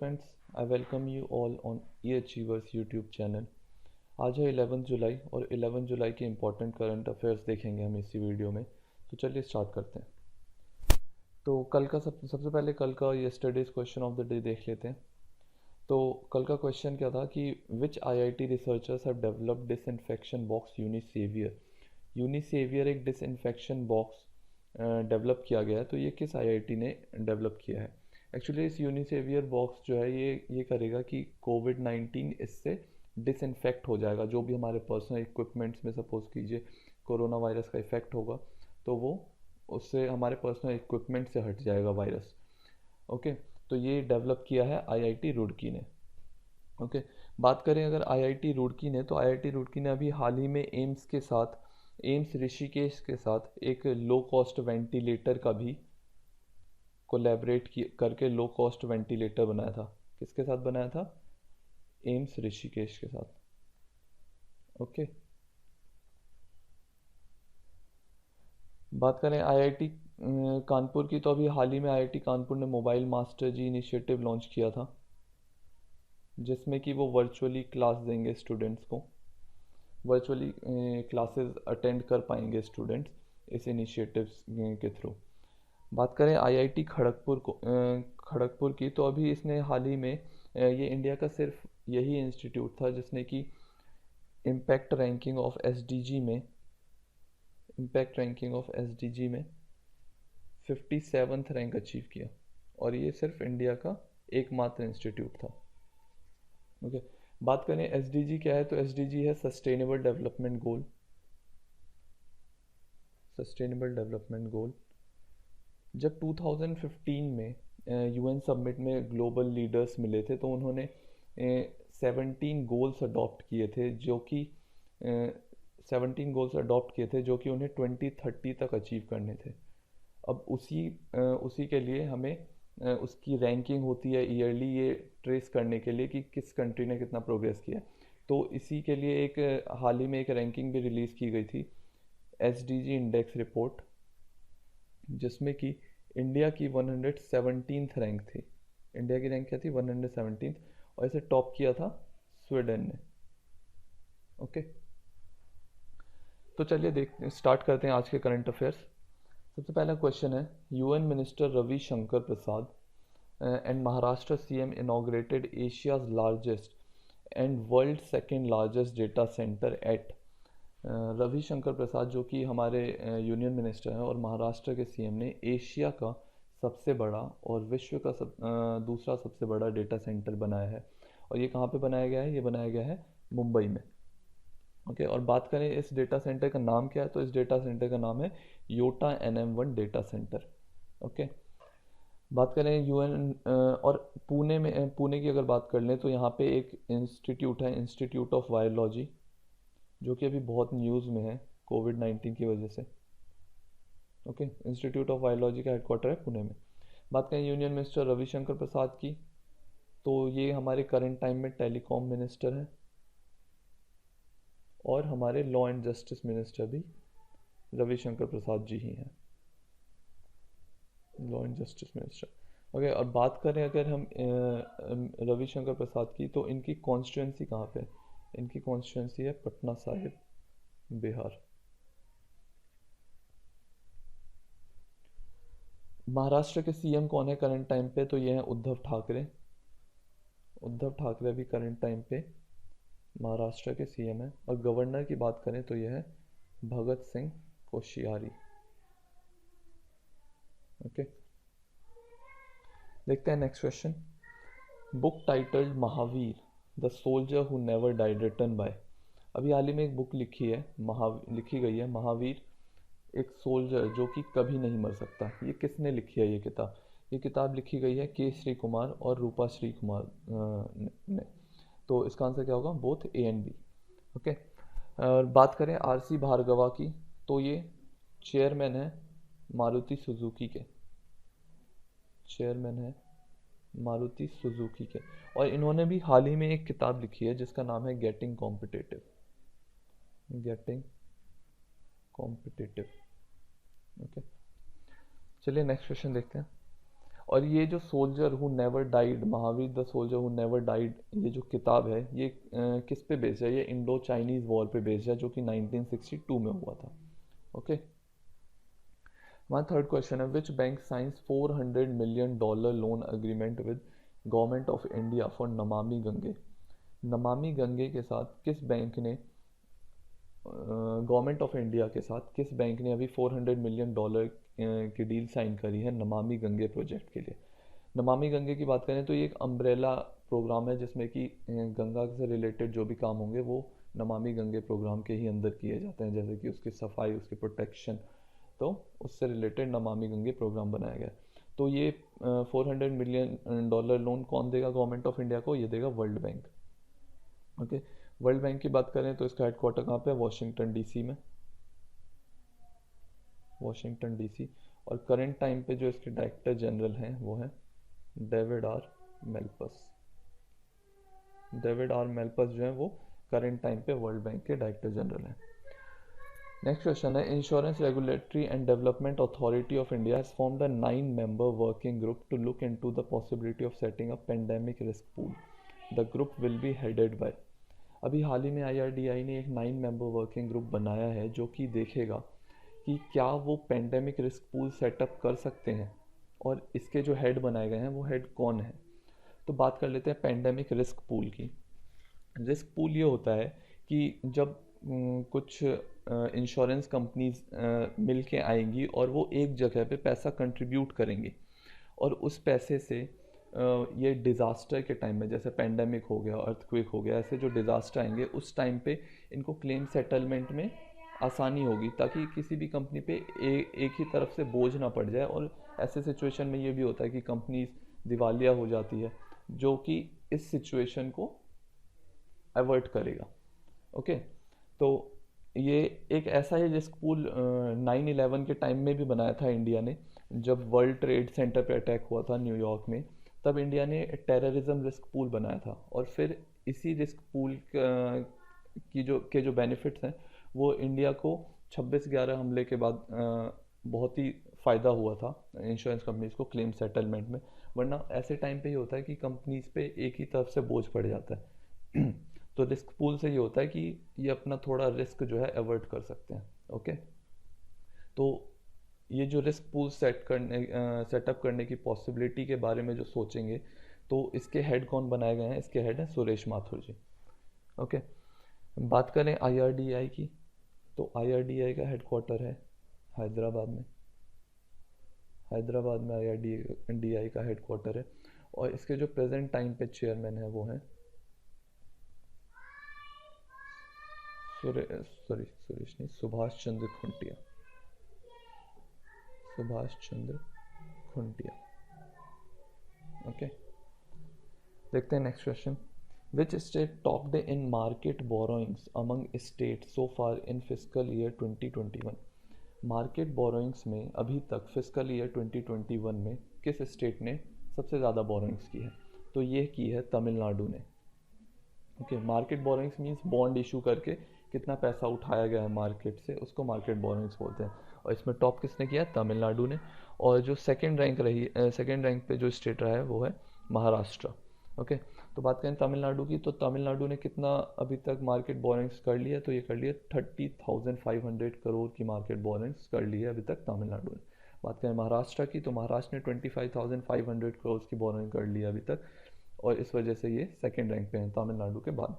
friends, I welcome you all on E-Achievers YouTube channel। आज है 11 जुलाई और 11 जुलाई के इम्पोर्टेंट करंट अफेयर्स देखेंगे हम इसी वीडियो में। तो चलिए स्टार्ट करते हैं। तो कल का सबसे पहले कल का yesterday's question of the day देख लेते हैं। तो कल का क्वेश्चन क्या था कि which IIT researchers have developed disinfection box यूनिसेवियर। यूनिसेवियर एक डिसइंफेक्शन बॉक्स डेवलप किया गया है। तो ये किस आईआईटी ने डेवलप किया है? एक्चुअली इस यूनिसेवियर बॉक्स जो है ये करेगा कि कोविड-19 इससे डिसइंफेक्ट हो जाएगा। जो भी हमारे पर्सनल इक्विपमेंट्स में सपोज कीजिए कोरोना वायरस का इफेक्ट होगा तो वो उससे हमारे पर्सनल इक्विपमेंट से हट जाएगा वायरस। ओके, तो ये डेवलप किया है आईआईटी रुड़की ने। ओके, बात करें अगर आईआईटी रुड़की ने, तो आईआईटी रुड़की ने अभी हाल ही में एम्स ऋषिकेश के साथ एक लो कॉस्ट वेंटिलेटर का भी कोलैबोरेट करके लो कॉस्ट वेंटिलेटर बनाया था। किसके साथ बनाया था? एम्स ऋषिकेश के साथ। ओके, बात करें आईआईटी कानपुर की, तो अभी हाल ही में आईआईटी कानपुर ने मोबाइल मास्टर जी इनिशिएटिव लॉन्च किया था, जिसमें कि वो वर्चुअली क्लास देंगे स्टूडेंट्स को, वर्चुअली क्लासेस अटेंड कर पाएंगे स्टूडेंट्स इस इनिशिएटिव्स के थ्रू। बात करें आईआईटी खड़गपुर की, तो अभी इसने हाल ही में ये इंडिया का सिर्फ यही इंस्टीट्यूट था जिसने कि इम्पैक्ट रैंकिंग ऑफ एसडीजी में 57th रैंक अचीव किया, और ये सिर्फ इंडिया का एकमात्र इंस्टीट्यूट था। ओके, बात करें एसडीजी क्या है, तो एसडीजी है सस्टेनेबल डेवलपमेंट गोल। जब 2015 में यूएन समिट में ग्लोबल लीडर्स मिले थे तो उन्होंने 17 गोल्स अडॉप्ट किए थे, जो कि 17 गोल्स अडॉप्ट किए थे जो कि उन्हें 2030 तक अचीव करने थे। अब उसी के लिए हमें उसकी रैंकिंग होती है ईयरली, ये ट्रेस करने के लिए कि किस कंट्री ने कितना प्रोग्रेस किया। तो इसी के लिए एक हाल ही में एक रैंकिंग भी रिलीज़ की गई थी, एसडीजी इंडेक्स रिपोर्ट, जिसमें कि इंडिया की 117th रैंक थी। इंडिया की रैंक क्या थी? 117th, और इसे टॉप किया था स्वीडन ने। ओके, तो चलिए स्टार्ट करते हैं आज के करंट अफेयर्स। सबसे पहला क्वेश्चन है, UN minister Ravi Shankar Prasad and Maharashtra CM inaugurated Asia's largest and world second largest data centre at. Ravishankar Prasad जो कि हमारे यूनियन मिनिस्टर हैं और महाराष्ट्र के सीएम ने एशिया का सबसे बड़ा और विश्व का दूसरा सबसे बड़ा डेटा सेंटर बनाया है। और ये कहाँ पे बनाया गया है? ये बनाया गया है मुंबई में। ओके, और बात करें इस डेटा सेंटर का नाम क्या है, तो इस डेटा सेंटर का नाम है Yotta NM1 data centre. Okay, बात करें यूएन और पुणे की अगर बात कर लें तो यहाँ पे एक इंस्टीट्यूट है, इंस्टीट्यूट ऑफ वायरोलॉजी, जो कि अभी बहुत न्यूज़ में है कोविड-19 की वजह से। ओके, इंस्टीट्यूट ऑफ वायरोलॉजी का हेडक्वार्टर है पुणे में। बात करें यूनियन मिनिस्टर रविशंकर प्रसाद की, तो ये हमारे करंट टाइम में टेलीकॉम मिनिस्टर हैं, और हमारे लॉ एंड जस्टिस मिनिस्टर भी रविशंकर प्रसाद जी ही हैं, law and justice minister. Okay, और बात करें अगर हम रविशंकर प्रसाद की, तो इनकी कॉन्स्टिट्यूंसी कहाँ पे है? इनकी कॉन्स्टिट्यूंसी है पटना साहिब, बिहार। महाराष्ट्र के सीएम कौन है करंट टाइम पे? तो ये हैं उद्धव ठाकरे। उद्धव ठाकरे भी करंट टाइम पे महाराष्ट्र के सीएम हैं। और गवर्नर की बात करें तो ये है भगत सिंह कोश्यारी। ओके, देखते हैं next question. Book titled Mahavir the soldier who never died, written by. अभी हाल ही में एक बुक लिखी गई है महावीर, एक सोल्जर जो कि कभी नहीं मर सकता। ये किसने लिखी है? ये किताब लिखी गई है के श्री कुमार और रूपा श्री कुमार ने। तो इसका आंसर क्या होगा? Both A and B. Okay, और बात करें आरसी भार्गवा की, तो ये चेयरमैन है मारुति सुजुकी के, और इन्होंने भी हाल ही में एक किताब लिखी है जिसका नाम है गेटिंग कॉम्पिटिटिव। ओके, चलिए नेक्स्ट क्वेश्चन देखते हैं। और ये जो soldier who never died, Mahavir the soldier who never died, ये जो किताब है ये किस पे बेस्ड है? ये इंडो चाइनीज़ वॉर पे बेस्ड है जो कि 1962 में हुआ था। ओके, हमारा थर्ड क्वेश्चन है, which bank science $400 million loan agreement with government of India for Namami Gange? Namami Gange के साथ किस बैंक ने, गवर्नमेंट ऑफ इंडिया के साथ किस बैंक ने अभी $400 मिलियन की डील साइन करी है नमामि गंगे प्रोजेक्ट के लिए? नमामि गंगे की बात करें तो ये एक अम्ब्रेला प्रोग्राम है जिसमें कि गंगा से रिलेटेड जो भी काम होंगे वो नमामि गंगे प्रोग्राम के ही अंदर किए जाते हैं, जैसे कि उसकी सफाई, उसकी प्रोटेक्शन, तो उससे रिलेटेड नमामि गंगे प्रोग्राम बनाया गया। तो ये $400 मिलियन लोन कौन देगा गवर्नमेंट ऑफ इंडिया को? ये देगा world bank. Okay, world bank की बात करें तो इसका हेडक्वार्टर कहाँ पे है? वॉशिंगटन डीसी में, वॉशिंगटन डीसी। और करंट टाइम पे जो इसके डायरेक्टर जनरल हैं वो हैं David R Malpass. David R Malpass जो है वो करंट टाइम पे वर्ल्ड बैंक के डायरेक्टर जनरल हैं। नेक्स्ट क्वेश्चन है, insurance regulatory and development authority of India has formed a 9-member working group to look into the possibility of setting a pandemic risk pool. The group will be headed by. अभी हाल ही में IRDAI ने एक 9-member working group बनाया है जो कि देखेगा कि क्या वो पेंडेमिक रिस्क पूल सेटअप कर सकते हैं, और इसके जो हेड बनाए गए हैं वो हेड कौन है। तो बात कर लेते हैं पेंडेमिक रिस्क पूल की। रिस्क पूल ये होता है कि जब कुछ इंश्योरेंस कंपनीज मिल के आएंगी और वो एक जगह पे पैसा कंट्रीब्यूट करेंगे, और उस पैसे से ये डिज़ास्टर के टाइम में, जैसे पेंडेमिक हो गया, अर्थक्वेक हो गया, ऐसे जो डिज़ास्टर आएंगे उस टाइम पे इनको क्लेम सेटलमेंट में आसानी होगी, ताकि किसी भी कंपनी पे एक ही तरफ से बोझ ना पड़ जाए। और ऐसे सिचुएशन में ये भी होता है कि कंपनीज दिवालिया हो जाती है, जो कि इस सिचुएशन को अवॉइड करेगा। ओके, तो ये एक ऐसा है रिस्क पूल 9/11 के टाइम में भी बनाया था इंडिया ने, जब वर्ल्ड ट्रेड सेंटर पे अटैक हुआ था न्यूयॉर्क में, तब इंडिया ने टेररिज्म रिस्क पूल बनाया था। और फिर इसी रिस्क पूल की जो बेनिफिट्स हैं वो इंडिया को 26/11 हमले के बाद बहुत ही फ़ायदा हुआ था इंश्योरेंस कंपनीज को क्लेम सेटलमेंट में। वरना ऐसे टाइम पे ही होता है कि कंपनीज पे एक ही तरफ से बोझ पड़ जाता है। तो रिस्क पूल से ये होता है कि ये अपना थोड़ा रिस्क जो है अवॉइड कर सकते हैं। ओके, तो ये जो रिस्क पूल सेटअप करने की पॉसिबिलिटी के बारे में जो सोचेंगे, तो इसके हेड कौन बनाए गए हैं? इसके हेड हैं सुरेश माथुर जी। ओके, बात करें IRDAI की, तो IRDAI का हेडक्वार्टर है हैदराबाद में। हैदराबाद में IRDAI का हेडक्वार्टर है, और इसके जो प्रेजेंट टाइम पे चेयरमैन है वो हैं सुभाष चंद्र खुंटिया। सुभाष चंद्र खुंटिया। ओके, देखते हैं next question. Which state topped in market borrowings among state so far in fiscal year 2021? Market borrowings में अभी तक फिस्कल ईयर 2021 में किस स्टेट ने सबसे ज़्यादा बोरोइंग्स की है? तो ये की है तमिलनाडु ने। Okay, market borrowings means bond issue करके कितना पैसा उठाया गया है मार्केट से, उसको मार्केट बोरोइंग्स बोलते हैं। और इसमें टॉप किसने किया? तमिलनाडु ने। और जो सेकंड रैंक पे जो स्टेट रहा है वो है महाराष्ट्र। ओके, तो बात करें तमिलनाडु की, तो तमिलनाडु ने कितना अभी तक मार्केट बोरोइंग्स कर लिया? तो ये कर लिया 30,500 करोड़ की मार्केट बोरोइंग्स कर ली है अभी तक तमिलनाडु ने। बात करें महाराष्ट्र की, तो महाराष्ट्र ने 25,500 करोड़ की बोरोइंग कर ली है अभी तक, और इस वजह से ये सेकंड रैंक पे हैं तमिलनाडु के बाद।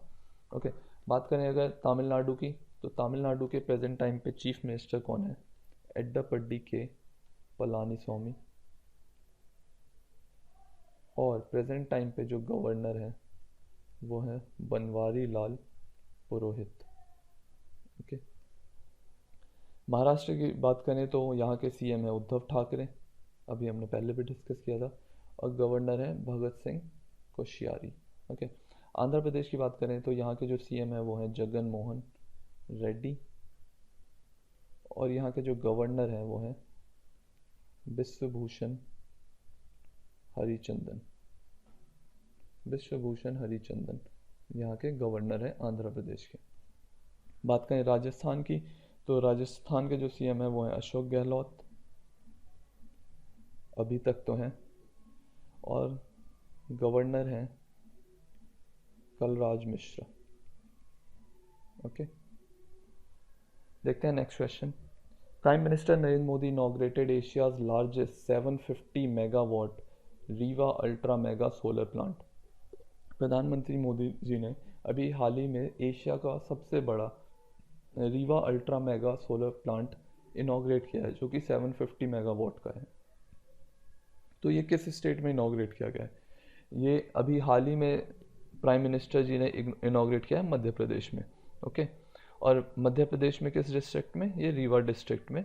ओके, बात करें अगर तमिलनाडु की, तो तमिलनाडु के प्रेजेंट टाइम पे चीफ मिनिस्टर कौन है? एड्डापड्डी के पलानीस्वामी। और प्रेजेंट टाइम पे जो गवर्नर है वो है बनवारी लाल पुरोहित। ओके, महाराष्ट्र की बात करें तो यहाँ के CM है उद्धव ठाकरे, अभी हमने पहले भी डिस्कस किया था, और गवर्नर है भगत सिंह कोश्यारी। ओके, आंध्र प्रदेश की बात करें तो यहाँ के जो CM है वो हैं जगन मोहन रेड्डी, और यहाँ के जो गवर्नर हैं वो हैं विश्वभूषण हरिचंदन। विश्वभूषण हरिचंदन यहाँ के गवर्नर हैं आंध्र प्रदेश के। बात करें राजस्थान की, तो राजस्थान के जो CM है वो हैं अशोक गहलोत, अभी तक तो हैं और गवर्नर हैं कलराज मिश्रा। ओके, देखते हैं next question. Prime minister Narendra Modi inaugurated Asia's largest 750 megawatt Rewa ultra mega solar plant. प्रधानमंत्री मोदी जी ने अभी हाल ही में एशिया का सबसे बड़ा Rewa ultra mega solar plant inaugurate किया है, जो कि 750 मेगावाट का है। तो ये किस स्टेट में इनॉग्रेट किया गया है? ये अभी हाल ही में प्राइम मिनिस्टर जी ने इनॉग्रेट किया है मध्य प्रदेश में। ओके, और मध्य प्रदेश में किस डिस्ट्रिक्ट में? ये रीवा डिस्ट्रिक्ट में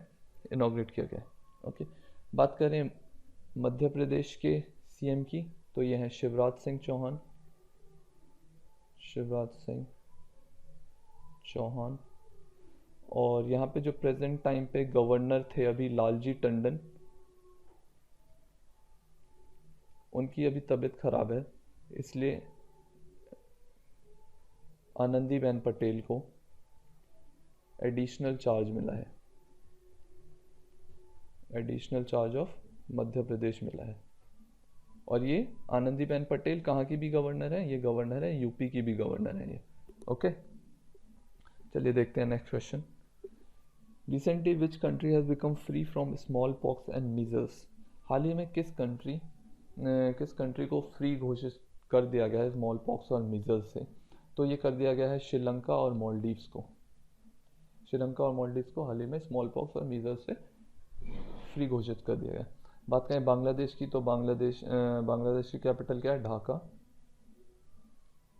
इनॉग्रेट किया गया है। ओके, बात करें मध्य प्रदेश के सीएम की, तो ये हैं शिवराज सिंह चौहान। शिवराज सिंह चौहान। और यहाँ पे जो प्रेजेंट टाइम पे गवर्नर थे अभी लालजी टंडन, उनकी अभी तबीयत खराब है, इसलिए आनंदीबेन पटेल को एडिशनल चार्ज मिला है। Additional charge of Madhya Pradesh मिला है। और ये आनंदीबेन पटेल कहाँ की भी गवर्नर है? ये गवर्नर है यूपी की भी गवर्नर है ये। ओके, चलिए देखते हैं next question. Recently which country has become free from smallpox and measles. हाल ही में किस कंट्री को फ्री घोषित कर दिया गया है स्मॉल पॉक्स और मीजल्स से? तो ये कर दिया गया है श्रीलंका और मालदीव्स को। श्रीलंका और मालदीव्स को हाल ही में स्मॉल पॉक्स और मीजल्स से फ्री घोषित कर दिया गया। बात करें बांग्लादेश की, तो बांग्लादेश की कैपिटल क्या है? ढाका।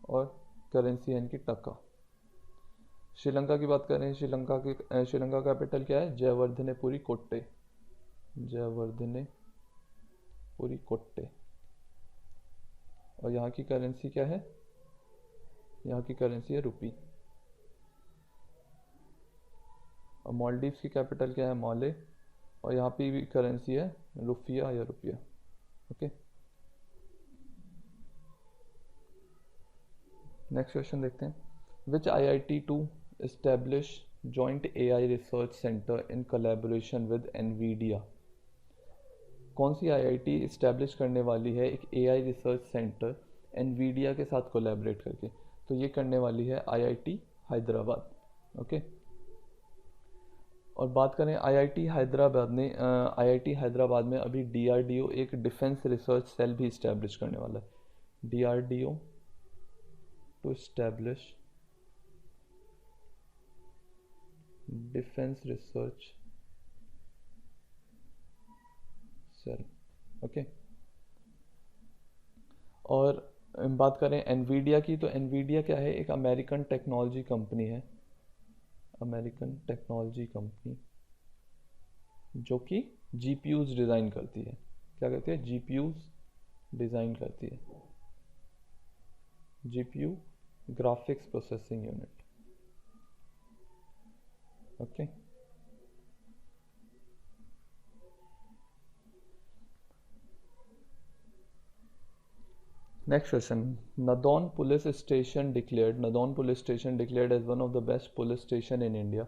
और करेंसी है इनकी टका। श्रीलंका की बात करें, श्रीलंका कैपिटल क्या है? जयवर्धनेपुरी कोट्टे। जयवर्धनेपुरी कोट्टे। और यहाँ की करेंसी क्या है? यहाँ की करेंसी है रुपी। और मालदीव्स की कैपिटल क्या है? माले। और यहाँ पे भी करेंसी है रुपया या रुपया। ओके, नेक्स्ट क्वेश्चन देखते हैं। Which IIT to establish joint AI research center in collaboration with NVIDIA। कौन सी IIT इस्टेब्लिश करने वाली है एक AI रिसर्च सेंटर NVIDIA के साथ कोलैबोरेट करके? तो ये करने वाली है IIT हैदराबाद। ओके, और बात करें IIT हैदराबाद में अभी DRDO एक डिफेंस रिसर्च सेल भी इस्टेब्लिश करने वाला है। DRDO to establish defence research cell. Okay, और बात करें NVIDIA की, तो NVIDIA क्या है? एक अमेरिकन टेक्नोलॉजी कंपनी है। अमेरिकन टेक्नोलॉजी कंपनी जो कि GPUs डिज़ाइन करती है। क्या कहते हैं? GPUs डिज़ाइन करती है। GPU graphics processing unit. Okay, next question. Nadon police station declared as one of the best police station in India.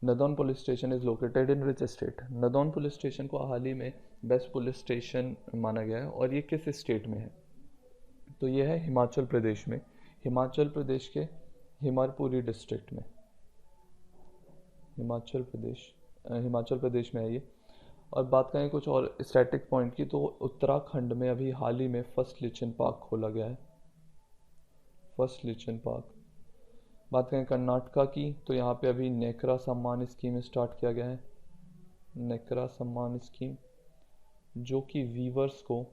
Nadon police station is located in which state? Nadon police station को हाल ही में best police station माना गया है, और ये किस स्टेट में है? तो ये है हिमाचल प्रदेश में। हिमाचल प्रदेश के हिमारपुरी डिस्ट्रिक्ट में। हिमाचल प्रदेश में है ये। और बात करें कुछ और स्टैटिक पॉइंट की, तो उत्तराखंड में अभी हाल ही में फर्स्ट लिचन पार्क खोला गया है। First lichen park. बात करें कर्नाटका की, तो यहाँ पे अभी नेकरा सम्मान स्कीम स्टार्ट किया गया है। नेकरा सम्मान स्कीम, जो कि वीवर्स को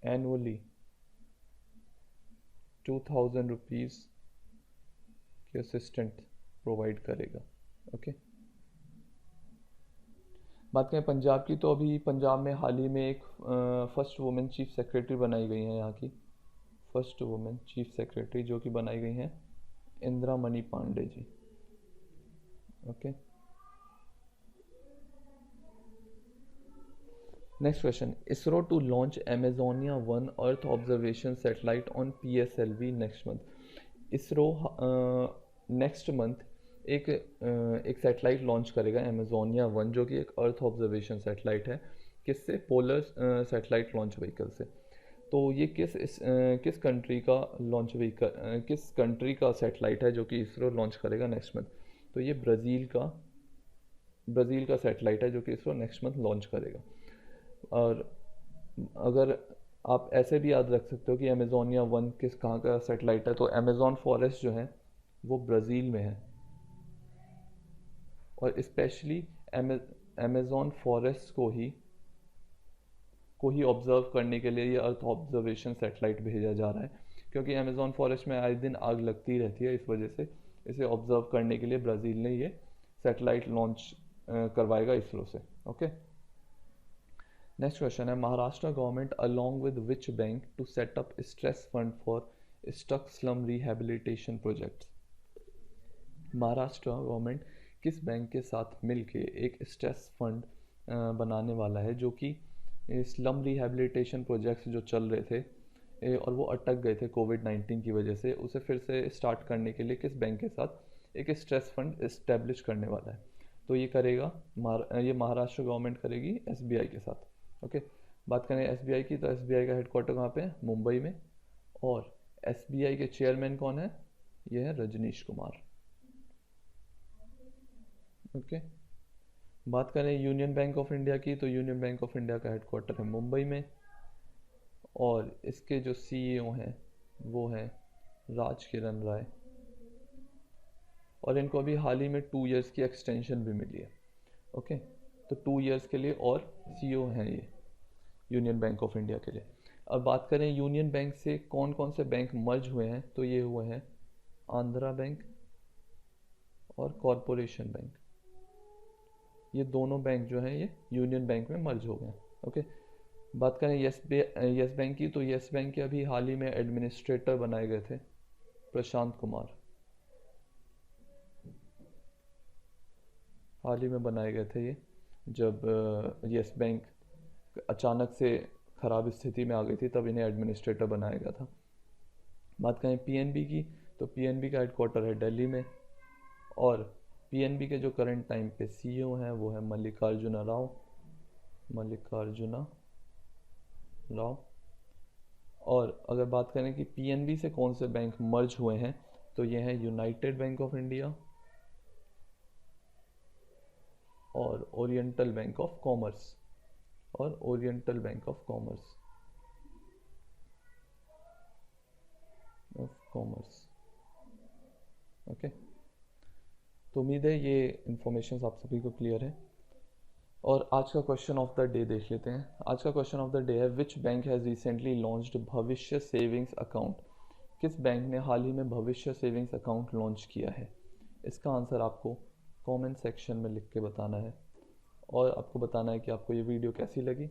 एनुअली 2000 रुपीज़ की असिस्टेंट प्रोवाइड करेगा। ओके, बात करें पंजाब की, तो अभी पंजाब में हाल ही में एक फर्स्ट वुमेन चीफ सेक्रेटरी बनाई गई हैं। यहाँ की फर्स्ट वुमेन चीफ सेक्रेटरी जो कि बनाई गई हैं Indira Mani Pandey ji. Okay, next question. ISRO to launch Amazonia 1 earth observation satellite on PSLV next month. ISRO next month एक सैटेलाइट लॉन्च करेगा एमेजोनिया 1, जो कि एक अर्थ ऑब्जर्वेशन सैटेलाइट है, किससे? पोलर सैटेलाइट लॉन्च व्हीकल से। तो ये किस कंट्री का लॉन्च व्हीकल, किस कंट्री का सैटेलाइट है जो कि इसरो लॉन्च करेगा नेक्स्ट मंथ? तो ये ब्राज़ील का सैटेलाइट है जो कि इसरो नेक्स्ट मंथ लॉन्च करेगा। और अगर आप ऐसे भी याद रख सकते हो कि अमेजोनिया 1 कहाँ का सैटेलाइट है, तो अमेजोन फॉरेस्ट जो है वो ब्राज़ील में है। और स्पेशली अमेजोन फॉरेस्ट को ही ऑब्जर्व करने के लिए ये अर्थ ऑब्जर्वेशन सैटेलाइट भेजा जा रहा है, क्योंकि अमेजोन फॉरेस्ट में आए दिन आग लगती रहती है। इस वजह से इसे ऑब्जर्व करने के लिए ब्राज़ील ने ये सैटेलाइट लॉन्च करवाएगा इसरो से। ओके, नेक्स्ट क्वेश्चन है, Maharashtra government along with which bank to set up stress fund for stuck slum rehabilitation projects? Maharashtra government किस बैंक के साथ मिलके एक स्ट्रेस फंड बनाने वाला है जो कि स्लम रिहेबिलिटेशन प्रोजेक्ट्स जो चल रहे थे और वो अटक गए थे कोविड-19 की वजह से, उसे फिर से स्टार्ट करने के लिए किस बैंक के साथ एक स्ट्रेस फंड इस्टेब्लिश करने वाला है? तो ये करेगा ये महाराष्ट्र गवर्नमेंट करेगी एसबीआई के साथ। ओके, बात करें एसबीआई की, तो एसबीआई का हेडक्वार्टर कहाँ पे है? मुंबई में। और एसबीआई के चेयरमैन कौन है? ये है रजनीश कुमार। ओके, बात करें यूनियन बैंक ऑफ इंडिया की, तो यूनियन बैंक ऑफ इंडिया का हेडक्वार्टर है मुंबई में। और इसके जो सीईओ हैं वो हैं राज किरण राय, और इनको अभी हाल ही में 2 इयर्स की एक्सटेंशन भी मिली है। ओके, तो 2 इयर्स के लिए और सीईओ हैं ये यूनियन बैंक ऑफ इंडिया के लिए। अब बात करें यूनियन बैंक से कौन कौन से बैंक मर्ज हुए हैं, तो ये हुए हैं आंध्रा बैंक और कॉरपोरेशन बैंक। ये दोनों बैंक जो हैं ये यूनियन बैंक में मर्ज हो गए हैं। ओके, बात करें यस बैंक की, तो यस बैंक के अभी हाल ही में एडमिनिस्ट्रेटर बनाए गए थे प्रशांत कुमार, हाल ही में बनाए गए थे ये, जब यस बैंक अचानक से ख़राब स्थिति में आ गई थी तब इन्हें एडमिनिस्ट्रेटर बनाया गया था। बात करें पीएनबी की, तो पीएनबी का हेडक्वार्टर है दिल्ली में। और पीएनबी के जो करंट टाइम पे सीईओ हैं वो है मल्लिकार्जुना राव। और अगर बात करें कि पीएनबी से कौन से बैंक मर्ज हुए हैं, तो ये हैं यूनाइटेड बैंक ऑफ इंडिया और oriental bank of commerce okay, तो उम्मीद है ये इन्फॉर्मेशन आप सभी को क्लियर है। और आज का क्वेश्चन ऑफ द डे देख लेते हैं। आज का क्वेश्चन ऑफ द डे है, which bank has recently launched भविष्य सेविंग्स अकाउंट? किस बैंक ने हाल ही में भविष्य सेविंग्स अकाउंट लॉन्च किया है? इसका आंसर आपको कमेंट सेक्शन में लिख के बताना है, और आपको बताना है कि आपको ये वीडियो कैसी लगी।